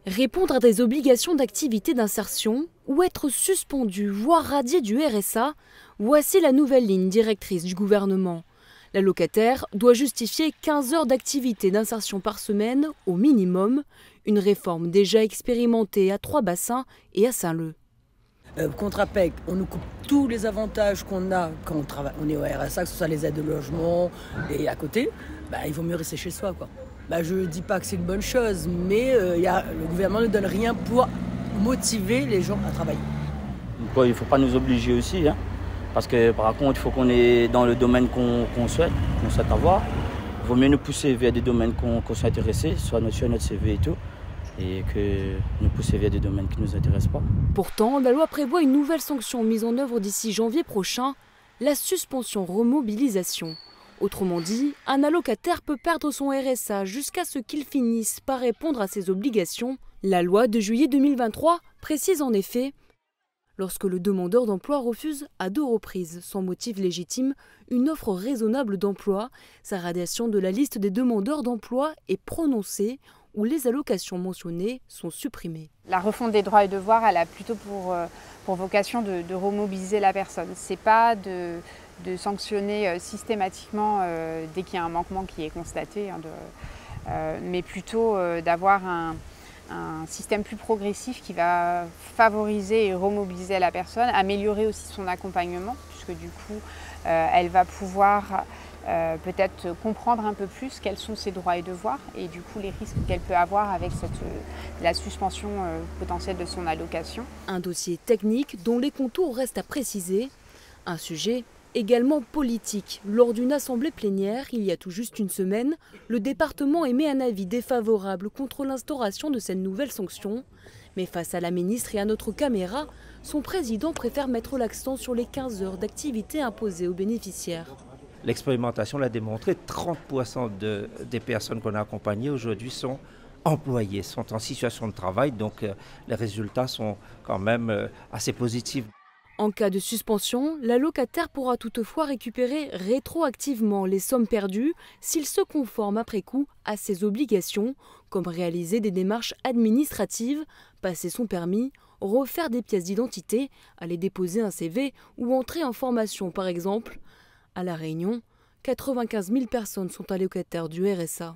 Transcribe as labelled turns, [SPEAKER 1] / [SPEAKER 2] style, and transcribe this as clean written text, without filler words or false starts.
[SPEAKER 1] Répondre à des obligations d'activité d'insertion ou être suspendu, voire radié du RSA, voici la nouvelle ligne directrice du gouvernement. L'allocataire doit justifier 15 heures d'activité d'insertion par semaine au minimum, une réforme déjà expérimentée à Trois-Bassins et à Saint-Leu.
[SPEAKER 2] Contre APEC, on nous coupe tous les avantages qu'on a quand on travaille. On est au RSA, que ce soit les aides de logement et à côté, il vaut mieux rester chez soi, quoi. Je ne dis pas que c'est une bonne chose, mais le gouvernement ne donne rien pour motiver les gens à travailler.
[SPEAKER 3] Il ne faut pas nous obliger aussi, parce que par contre, il faut qu'on est dans le domaine qu'on souhaite avoir. Il vaut mieux nous pousser vers des domaines qu'on soit intéressé, soit sur notre CV et tout, et que nous pousser vers des domaines qui ne nous intéressent pas.
[SPEAKER 1] Pourtant, la loi prévoit une nouvelle sanction mise en œuvre d'ici janvier prochain, la suspension remobilisation. Autrement dit, un allocataire peut perdre son RSA jusqu'à ce qu'il finisse par répondre à ses obligations. La loi de juillet 2023 précise en effet lorsque le demandeur d'emploi refuse à 2 reprises, sans motif légitime, une offre raisonnable d'emploi, sa radiation de la liste des demandeurs d'emploi est prononcée ou les allocations mentionnées sont supprimées.
[SPEAKER 4] La refonte des droits et devoirs, elle a plutôt pour vocation de remobiliser la personne. C'est pas de sanctionner systématiquement dès qu'il y a un manquement qui est constaté, mais plutôt d'avoir un système plus progressif qui va favoriser et remobiliser la personne, améliorer aussi son accompagnement, puisque du coup, elle va pouvoir peut-être comprendre un peu plus quels sont ses droits et devoirs et du coup les risques qu'elle peut avoir avec la suspension potentielle de son allocation.
[SPEAKER 1] Un dossier technique dont les contours restent à préciser, un sujet également politique. Lors d'une assemblée plénière, il y a tout juste une semaine, le département émet un avis défavorable contre l'instauration de cette nouvelle sanction. Mais face à la ministre et à notre caméra, son président préfère mettre l'accent sur les 15 heures d'activité imposées aux bénéficiaires.
[SPEAKER 5] L'expérimentation l'a démontré, 30% des personnes qu'on a accompagnées aujourd'hui sont employées, sont en situation de travail, donc les résultats sont quand même assez positifs.
[SPEAKER 1] En cas de suspension, l'allocataire pourra toutefois récupérer rétroactivement les sommes perdues s'il se conforme après coup à ses obligations, comme réaliser des démarches administratives, passer son permis, refaire des pièces d'identité, aller déposer un CV ou entrer en formation par exemple. À La Réunion, 95 000 personnes sont allocataires du RSA.